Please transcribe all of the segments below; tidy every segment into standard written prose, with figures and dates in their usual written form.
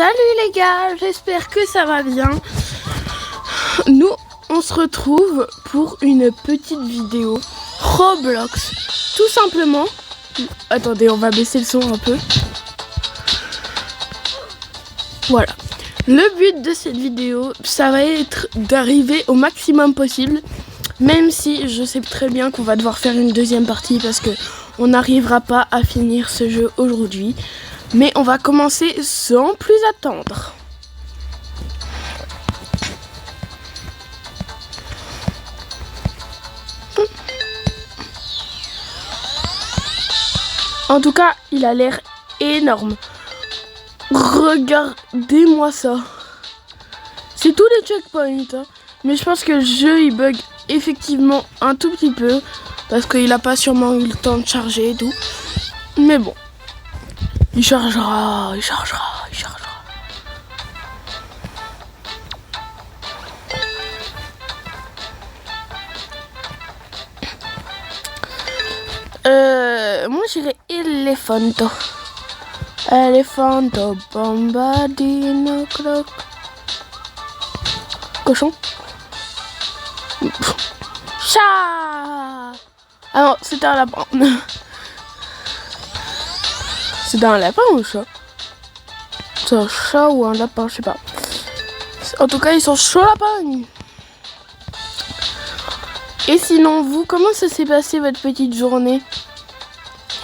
Salut les gars, j'espère que ça va bien. Nous, on se retrouve pour une petite vidéo Roblox. Tout simplement. Attendez, on va baisser le son un peu. Voilà. Le but de cette vidéo, ça va être d'arriver au maximum possible. Même si je sais très bien qu'on va devoir faire une deuxième partie parce que on n'arrivera pas à finir ce jeu aujourd'hui. Mais on va commencer sans plus attendre. En tout cas, il a l'air énorme. Regardez-moi ça. C'est tous les checkpoints. Hein. Mais je pense que le jeu, il bug effectivement un tout petit peu. Parce qu'il n'a pas sûrement eu le temps de charger et tout. Mais bon. Il chargera. Moi j'irais Elefanto. Elefanto bombardino croc. Cochon. Chat. Ah non, c'était un lapin. C'est un lapin ou un chat? C'est un chat ou un lapin, je sais pas. En tout cas, ils sont chauds lapins. Et sinon, vous, comment ça s'est passé votre petite journée?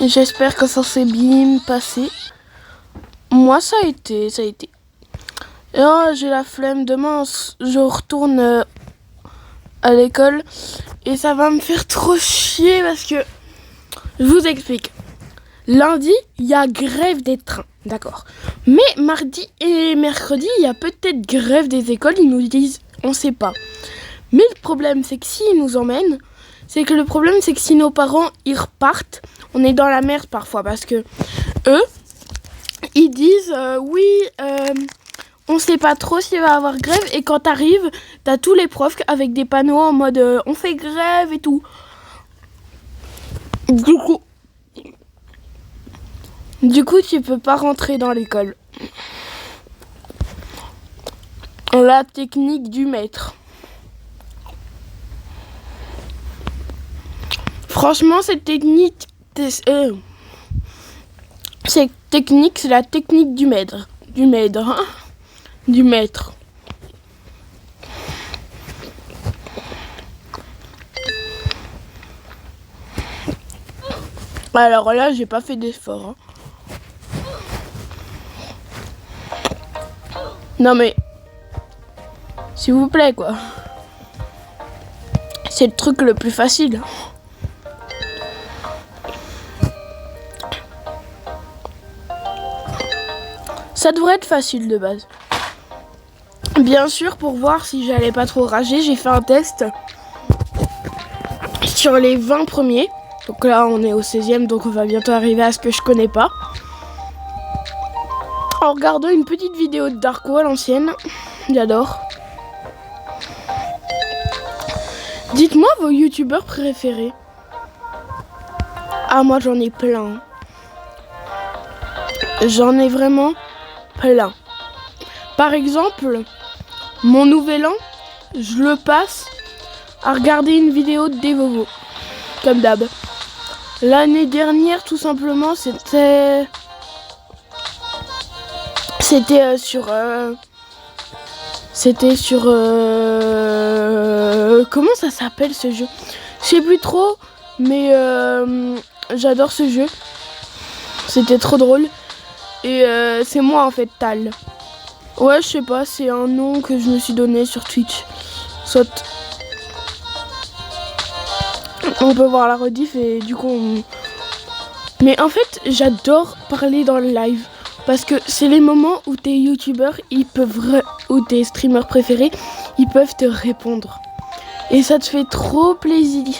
J'espère que ça s'est bien passé. Moi, ça a été. Oh, j'ai la flemme. Demain, je retourne à l'école. Et ça va me faire trop chier parce que... Je vous explique. Lundi, il y a grève des trains, d'accord. Mais mardi et mercredi, il y a peut-être grève des écoles. Ils nous disent, on sait pas. Mais le problème, c'est que s'ils nous emmènent, c'est que si nos parents, ils repartent, on est dans la merde parfois. Parce que eux, ils disent, on sait pas trop s'il va y avoir grève. Et quand t'arrives, t'as tous les profs avec des panneaux en mode, on fait grève et tout. Du coup, tu peux pas rentrer dans l'école. La technique du maître. Franchement, cette technique, c'est la technique du maître. Du maître. Alors là, j'ai pas fait d'effort. Hein. Non mais, s'il vous plaît quoi. C'est le truc le plus facile. Ça devrait être facile de base. Bien sûr, pour voir si j'allais pas trop rager, j'ai fait un test sur les 20 premiers. Donc là, on est au 16e, donc on va bientôt arriver à ce que je connais pas. En regardant une petite vidéo de Darko à l'ancienne. J'adore. Dites-moi vos youtubeurs préférés. Ah, moi j'en ai plein. J'en ai vraiment plein. Par exemple, mon nouvel an, je le passe à regarder une vidéo de Devovo. Comme d'hab. L'année dernière, tout simplement, c'était sur comment ça s'appelle ce jeu? Je sais plus trop, mais j'adore ce jeu. C'était trop drôle. Et c'est moi en fait, Tal. Ouais, je sais pas, c'est un nom que je me suis donné sur Twitch. Soit on peut voir la rediff et du coup Mais en fait, j'adore parler dans le live. Parce que c'est les moments où tes youtubeurs, ou tes streamers préférés, ils peuvent te répondre. Et ça te fait trop plaisir.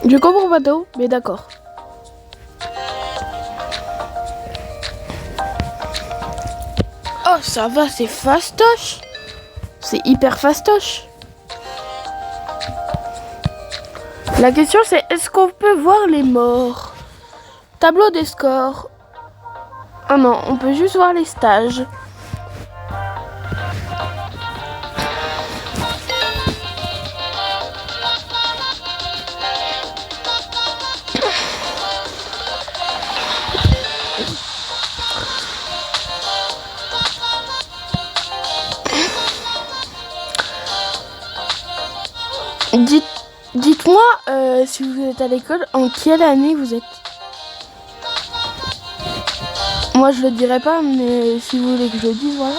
Je comprends pas tout, mais d'accord. Oh, ça va, c'est fastoche. C'est hyper fastoche. La question c'est, est-ce qu'on peut voir les morts? Tableau des scores. Ah non, on peut juste voir les stages. Dites-moi, si vous êtes à l'école, en quelle année vous êtes? Moi, je le dirai pas, mais si vous voulez que je le dise, voilà.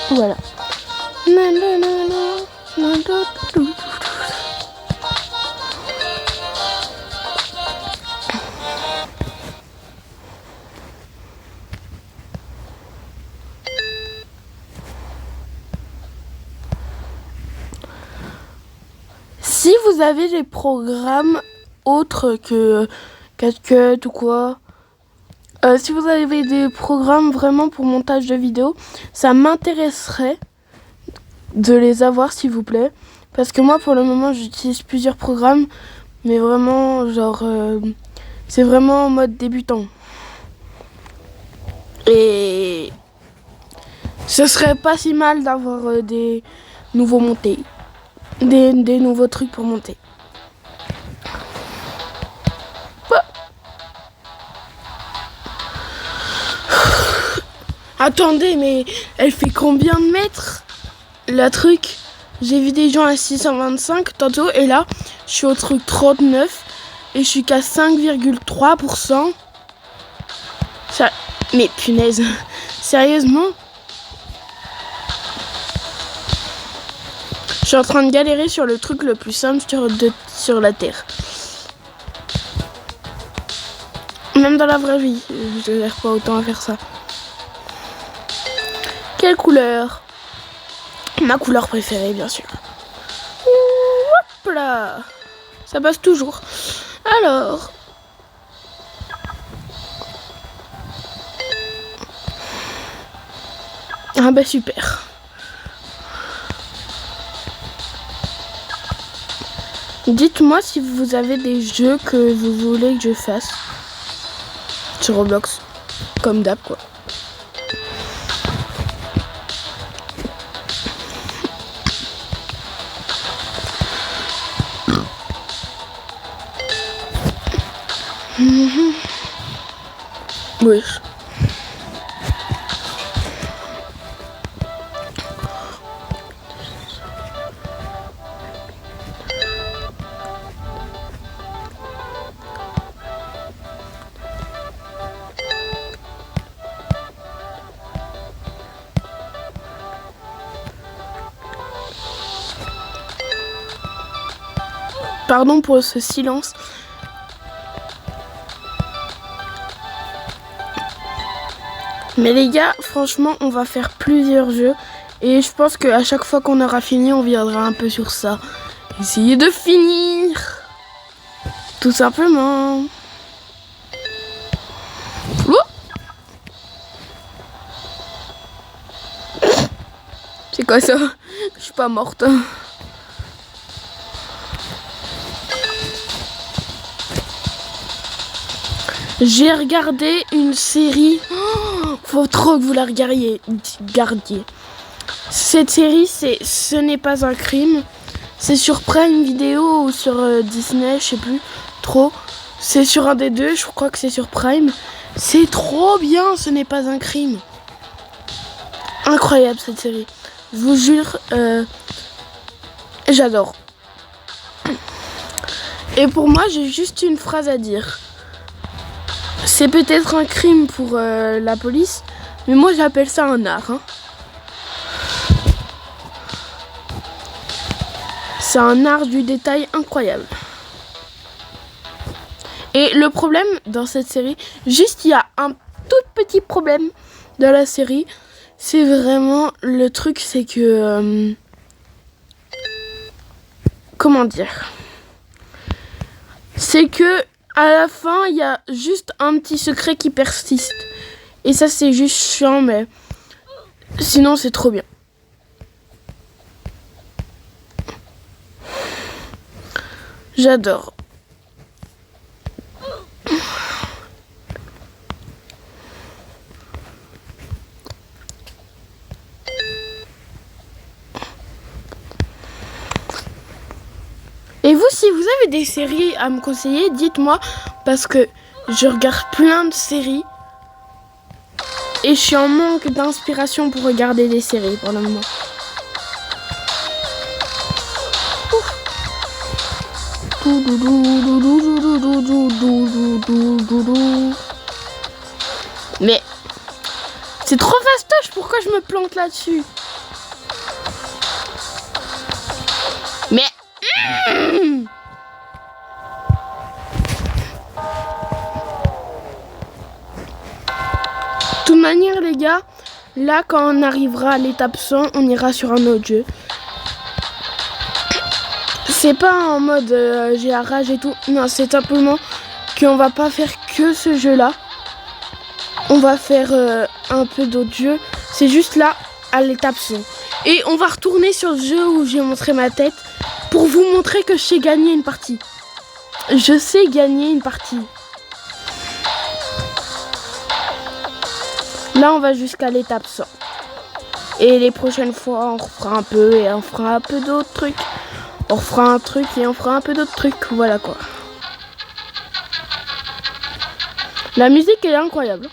Voilà. Si vous avez des programmes autres que CapCut ou quoi, si vous avez des programmes vraiment pour montage de vidéos, ça m'intéresserait de les avoir s'il vous plaît. Parce que moi pour le moment j'utilise plusieurs programmes, mais vraiment genre c'est vraiment en mode débutant. Et ce serait pas si mal d'avoir des nouveaux montés. Des nouveaux trucs pour monter. Attendez, mais elle fait combien de mètres? La truc, j'ai vu des gens à 625 tantôt, et là, je suis au truc 39, et je suis qu'à 5,3%. Ça... Mais punaise, sérieusement? Je suis en train de galérer sur le truc le plus simple sur la Terre. Même dans la vraie vie, je galère pas autant à faire ça. Quelle couleur? Ma couleur préférée, bien sûr. Hop là! Ça passe toujours. Alors... Ah bah super. Dites-moi si vous avez des jeux que vous voulez que je fasse sur Roblox, comme d'hab quoi. Oui. Pardon pour ce silence. Mais les gars, franchement, on va faire plusieurs jeux. Et je pense qu'à chaque fois qu'on aura fini, on viendra un peu sur ça. Essayez de finir. Tout simplement. C'est quoi ça? Je suis pas morte. J'ai regardé une série. Oh, faut trop que vous la regardiez. Cette série, c'est Ce n'est pas un crime. C'est sur Prime Video ou sur Disney, je sais plus trop. C'est sur un des deux, je crois que c'est sur Prime. C'est trop bien, Ce n'est pas un crime. Incroyable cette série. Je vous jure, j'adore. Et pour moi, j'ai juste une phrase à dire. C'est peut-être un crime pour la police, mais moi j'appelle ça un art. Hein. C'est un art du détail incroyable. Et le problème dans cette série, juste il y a un tout petit problème dans la série, c'est vraiment le truc, c'est que... comment dire? C'est que à la fin, il y a juste un petit secret qui persiste. Et ça, c'est juste chiant, mais sinon, c'est trop bien. J'adore. Et vous, si vous avez des séries à me conseiller, dites-moi, parce que je regarde plein de séries et je suis en manque d'inspiration pour regarder des séries pour le moment. Mais c'est trop fastoche, pourquoi je me plante là-dessus? Mais de toute manière les gars, là quand on arrivera à l'étape 100, on ira sur un autre jeu. C'est pas en mode j'ai la rage et tout, non, c'est simplement qu'on va pas faire que ce jeu là. On va faire un peu d'autres jeux, c'est juste là à l'étape 100. Et on va retourner sur le jeu où j'ai montré ma tête pour vous montrer que je sais gagner une partie. Je sais gagner une partie. Là, on va jusqu'à l'étape 100. Et les prochaines fois, on refera un peu et on fera un peu d'autres trucs. On refera un truc et on fera un peu d'autres trucs. Voilà quoi. La musique, elle est incroyable.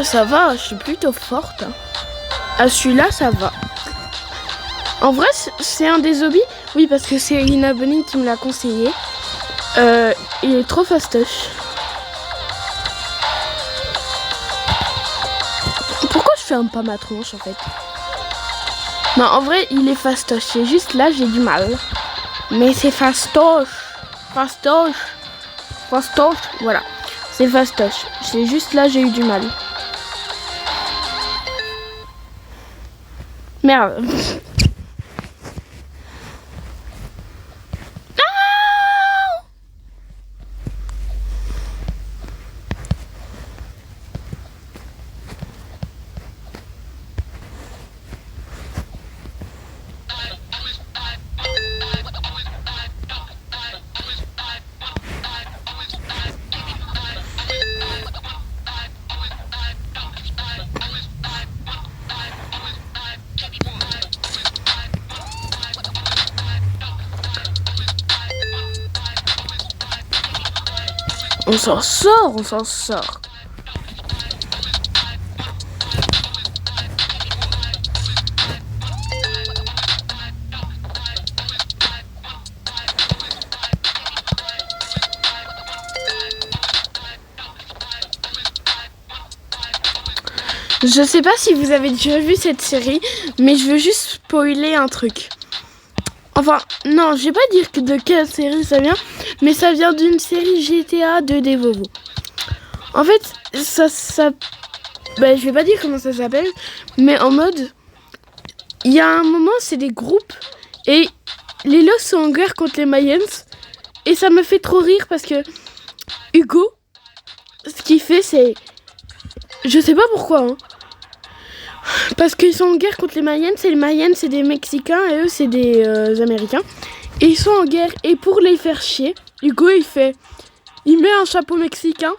Ah, ça va, je suis plutôt forte. À celui-là, ça va. En vrai, c'est un des hobbies. Oui, parce que c'est une abonnée qui me l'a conseillé. Il est trop fastoche. Pourquoi je ferme pas ma tronche en fait? Non, en vrai, il est fastoche. C'est juste là, j'ai du mal. Mais c'est fastoche. Fastoche. Fastoche. Voilà. C'est fastoche. C'est juste là, j'ai eu du mal. Merde. On s'en sort, on s'en sort. Je sais pas si vous avez déjà vu cette série, mais je veux juste spoiler un truc. Enfin, non, je vais pas dire que de quelle série ça vient, mais ça vient d'une série GTA de Devovo. En fait, je vais pas dire comment ça s'appelle, mais en mode, il y a un moment, c'est des groupes, et les Los sont en guerre contre les Mayens, et ça me fait trop rire parce que Hugo, ce qu'il fait, c'est, je sais pas pourquoi, hein, parce qu'ils sont en guerre contre les Mayens, et les Mayens, c'est des Mexicains, et eux, c'est des Américains. Et ils sont en guerre, et pour les faire chier, Hugo, il met un chapeau mexicain,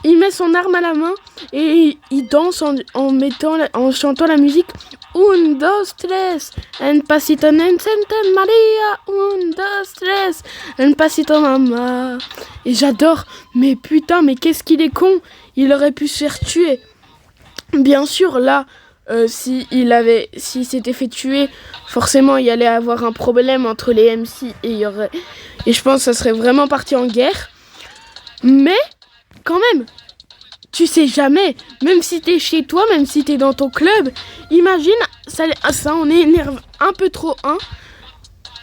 il met son arme à la main, et il danse en chantant la musique. Un, dos, tres, un pasito en Santa Maria, un, dos, tres, un pasito mamá. Et j'adore, mais putain, mais qu'est-ce qu'il est con, il aurait pu se faire tuer. Bien sûr, là, s'il s'était fait tuer, forcément, il y allait avoir un problème entre les MC et je pense que ça serait vraiment parti en guerre. Mais, quand même, tu sais jamais, même si t'es chez toi, même si t'es dans ton club, imagine, ça en énerve un peu trop un,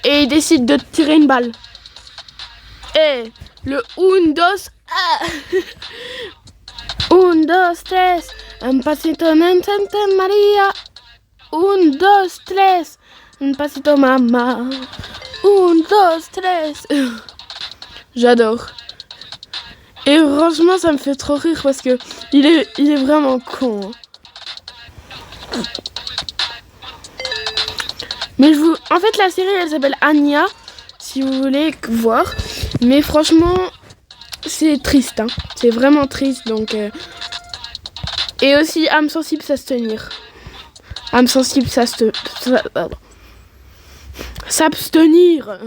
et il décide de te tirer une balle. Et le un, dos, un, dos, tres, Un pasito en Maria. Un, dos, tres. Un pasito mama. Un, dos, tres. J'adore. Et franchement, ça me fait trop rire parce que il est vraiment con. Mais en fait, la série, elle s'appelle Anya, si vous voulez voir. Mais franchement, c'est triste. Hein. C'est vraiment triste. Donc, Et aussi, âme sensible, ça se tenir. Âme sensible, s'abstenir.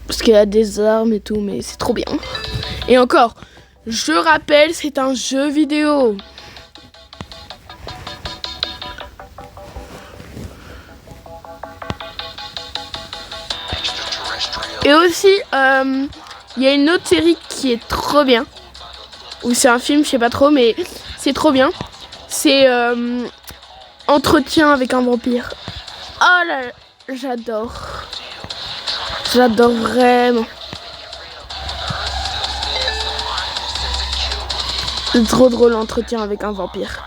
Parce qu'il y a des armes et tout, mais c'est trop bien. Et encore, je rappelle, c'est un jeu vidéo. Et aussi, il y a une autre série qui est trop bien. Ou c'est un film, je sais pas trop, mais c'est trop bien. C'est Entretien avec un vampire. Oh là là, j'adore. J'adore vraiment. C'est trop drôle, Entretien avec un vampire.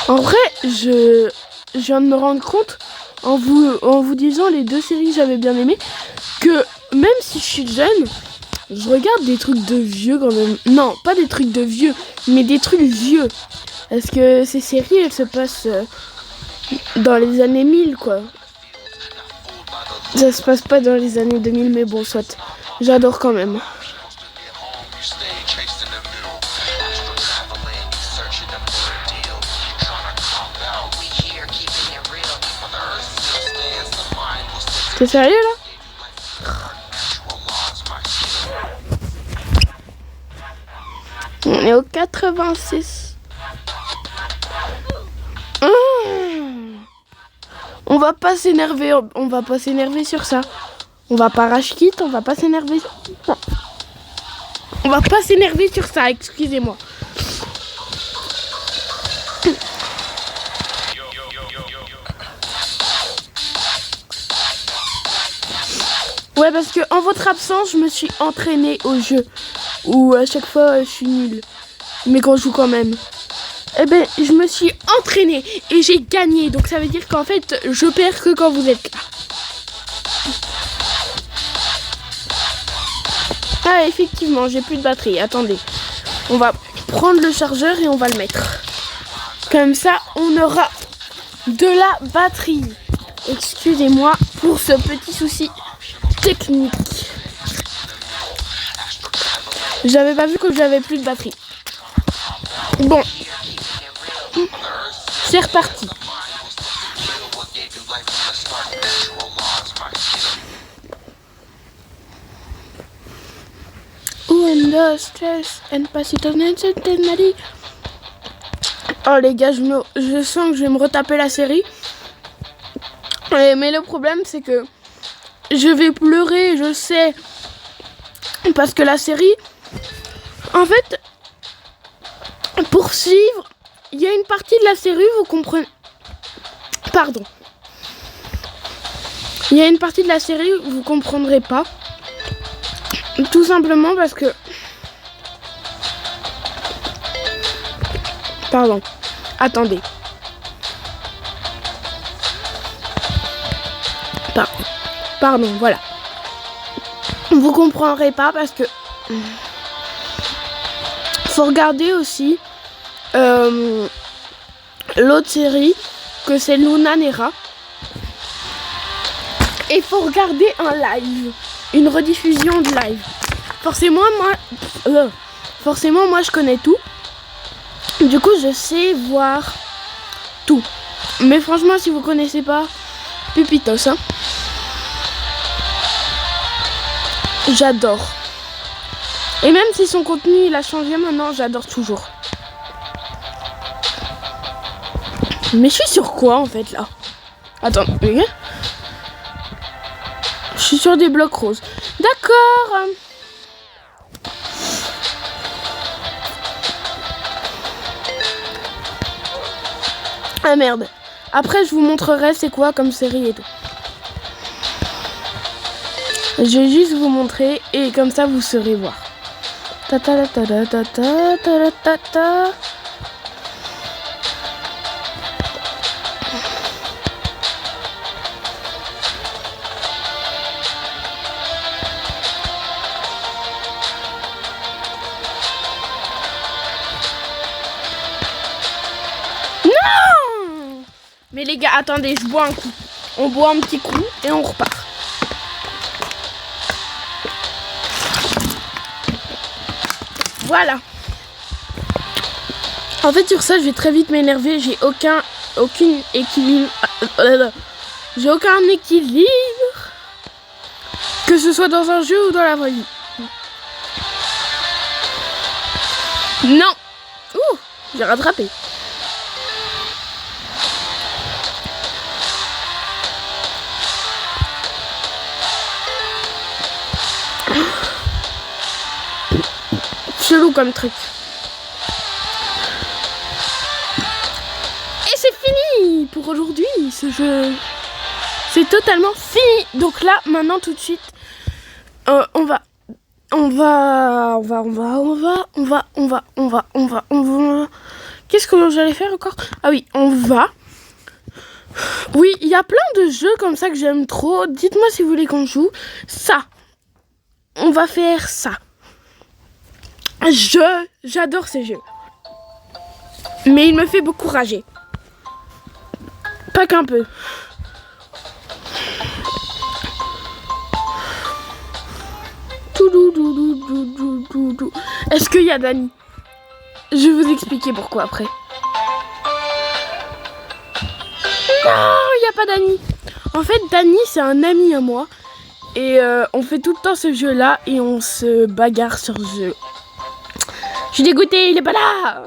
En vrai, je viens de me rendre compte, en vous disant les deux séries que j'avais bien aimées, que même si je suis jeune, je regarde des trucs de vieux quand même. Non, pas des trucs de vieux, mais des trucs vieux. Parce que ces séries, elles se passent dans les années 1000, quoi. Ça se passe pas dans les années 2000, mais bon, soit. J'adore quand même. T'es sérieux là? On est au 86. On va pas s'énerver sur ça. On va pas rage quit, on va pas s'énerver. On va pas s'énerver sur ça, excusez-moi. Ouais, parce que en votre absence, je me suis entraînée au jeu. Où à chaque fois, je suis nulle. Mais quand je joue quand même. Eh ben, je me suis entraînée et j'ai gagné. Donc ça veut dire qu'en fait, je perds que quand vous êtes là. Ah, effectivement, j'ai plus de batterie. Attendez. On va prendre le chargeur et on va le mettre. Comme ça, on aura de la batterie. Excusez-moi pour ce petit souci technique. J'avais pas vu que j'avais plus de batterie. Bon. C'est reparti. Un, dos, tres, un pasito en Marie. Oh les gars, je sens que je vais me retaper la série. Mais le problème, c'est que je vais pleurer, je sais. Parce que la série, en fait, pour suivre, il y a une partie de la série, vous comprenez. Pardon. Il y a une partie de la série où vous comprendrez pas. Tout simplement parce que... Pardon. Attendez. Pardon, voilà. Vous comprendrez pas parce que... Faut regarder aussi l'autre série, que c'est Luna Nera. Et faut regarder un live. Une rediffusion de live. Forcément, moi, je connais tout. Du coup, je sais voir tout. Mais franchement, si vous connaissez pas, Pupitos, hein. J'adore. Et même si son contenu, il a changé maintenant, j'adore toujours. Mais je suis sur quoi, en fait, là? Attends, regarde. Je suis sur des blocs roses. D'accord. Ah merde. Après, je vous montrerai c'est quoi comme série et tout. Je vais juste vous montrer et comme ça vous saurez voir. Ta ta ta ta ta ta ta ta ta. Non! Mais les gars, attendez, je bois un coup. On boit un petit coup et on repart. Voilà. En fait, sur ça, je vais très vite m'énerver. J'ai aucun équilibre. J'ai aucun équilibre. Que ce soit dans un jeu ou dans la vraie vie. Non. Ouh, j'ai rattrapé. Chelou comme truc. Et c'est fini pour aujourd'hui ce jeu. C'est totalement fini. Donc là, maintenant tout de suite, on va. Qu'est-ce que j'allais faire encore? Ah oui, on va. Oui, il y a plein de jeux comme ça que j'aime trop. Dites-moi si vous voulez qu'on joue. Ça. On va faire ça. J'adore ces jeux. Mais il me fait beaucoup rager. Pas qu'un peu. Est-ce qu'il y a Dani? Je vais vous expliquer pourquoi après. Non, il n'y a pas Dani. En fait, Dani, c'est un ami à moi. Et on fait tout le temps ce jeu-là et on se bagarre sur ce jeu. Je suis dégoûtée, il est pas là.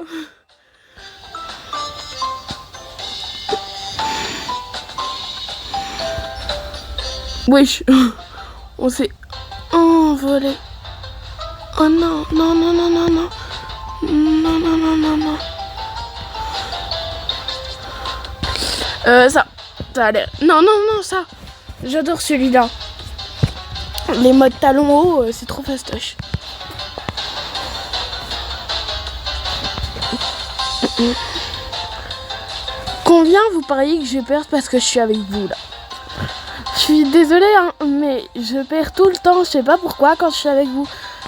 Wesh, on s'est envolé. Oh non, non, non, non, non, non. Non, non, non, non, non. Ça a l'air... Non, non, non, ça. J'adore celui-là. Les modes talons hauts, c'est trop fastoche. Combien vous pariez que je vais perdre parce que je suis avec vous là? Je suis désolée hein, mais je perds tout le temps, je sais pas pourquoi quand je suis avec vous.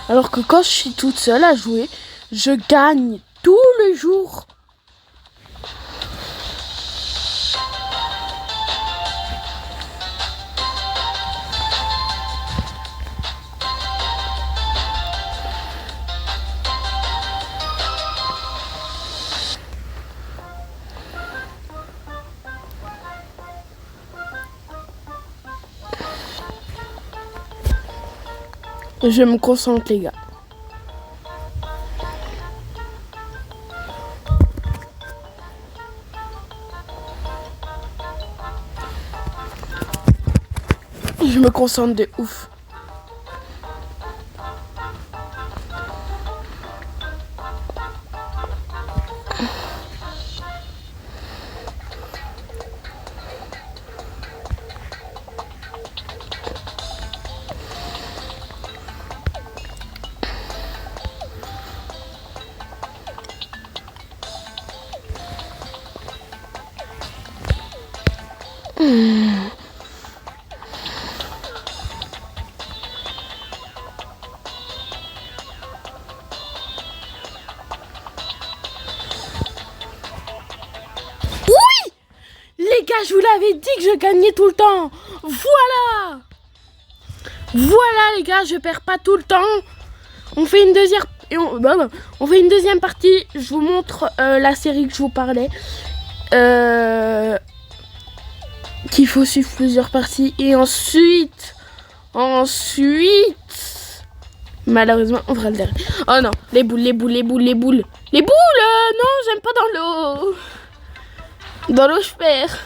Alors que quand je suis toute seule à jouer, je gagne tous les jours. Je me concentre les gars. Je me concentre de ouf. Je vous l'avais dit que je gagnais tout le temps. Voilà. Voilà les gars, je perds pas tout le temps. On fait une deuxième... On fait une deuxième partie. Je vous montre la série que je vous parlais. Qu'il faut suivre plusieurs parties. Et ensuite... Malheureusement, on fera le dernier. Oh non, les boules. Les boules, non, j'aime pas dans l'eau. Dans l'eau, je perds.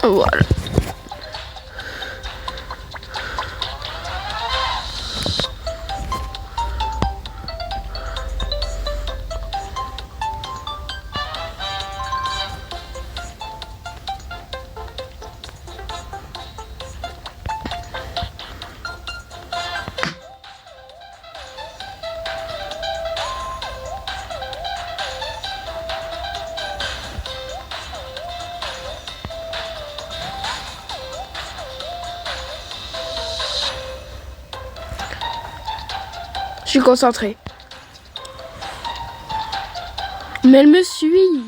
Voilà. suis concentrée. Mais elle me suit.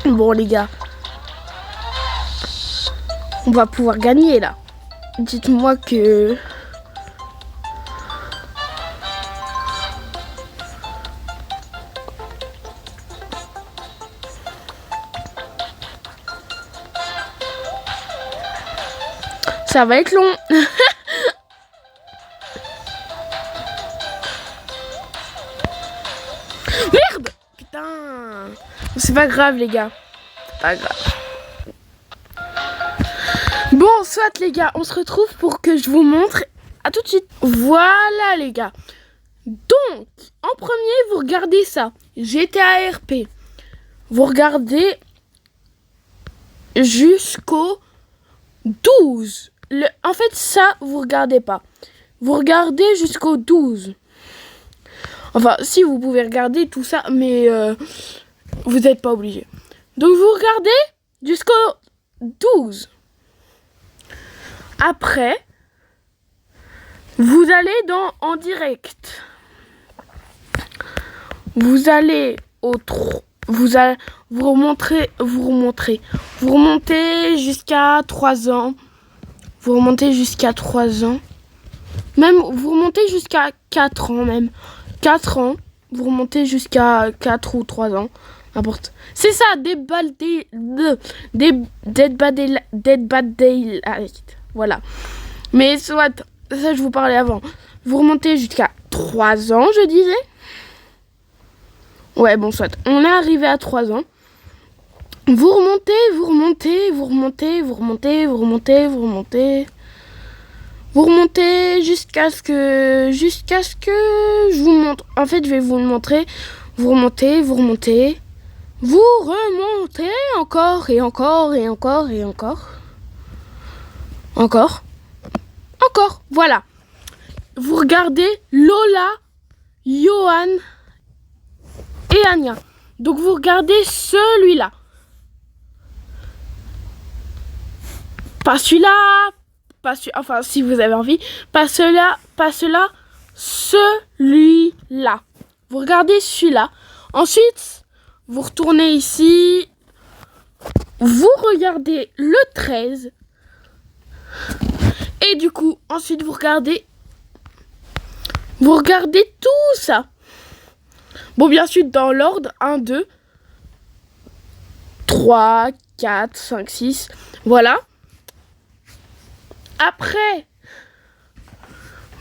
Bon les gars, on va pouvoir gagner là. Dites-moi que... ça va être long. Merde! Putain! C'est pas grave les gars. C'est pas grave. Bon, soit les gars, on se retrouve pour que je vous montre. À tout de suite. Voilà les gars. Donc, en premier, vous regardez ça. GTA RP. Vous regardez jusqu'au 12. En fait, ça, vous regardez pas. Vous regardez jusqu'au 12. Enfin, si, vous pouvez regarder tout ça, mais vous n'êtes pas obligé. Donc, vous regardez jusqu'au 12. Après, vous allez en direct. Vous allez au 3. Vous remontez jusqu'à 3 ans. Vous remontez jusqu'à 3 ans. Même, vous remontez jusqu'à 4 ans même. 4 ans. Vous remontez jusqu'à 4 ou 3 ans. N'importe. C'est ça, Dead Bad Daylight. Voilà. Mais soit, ça je vous parlais avant. Vous remontez jusqu'à 3 ans, je disais. Ouais, bon, soit. On est arrivé à 3 ans. Vous remontez. Vous remontez jusqu'à ce que je vous montre. En fait, je vais vous le montrer. Vous remontez. Vous remontez encore et encore. Encore, voilà. Vous regardez Lola, Johan et Anya. Donc vous regardez celui-là. Pas celui-là. Enfin, si vous avez envie. Pas celui-là. Celui-là. Vous regardez celui-là. Ensuite, vous retournez ici. Vous regardez le 13. Et du coup, ensuite, vous regardez tout ça. Bon, bien sûr, dans l'ordre. 1, 2, 3, 4, 5, 6. Voilà. Après,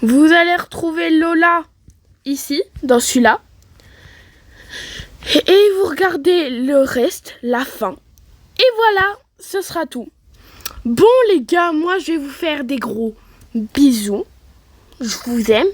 vous allez retrouver Lola ici, dans celui-là. Et vous regardez le reste, la fin. Et voilà, ce sera tout. Bon les gars, moi je vais vous faire des gros bisous. Je vous aime.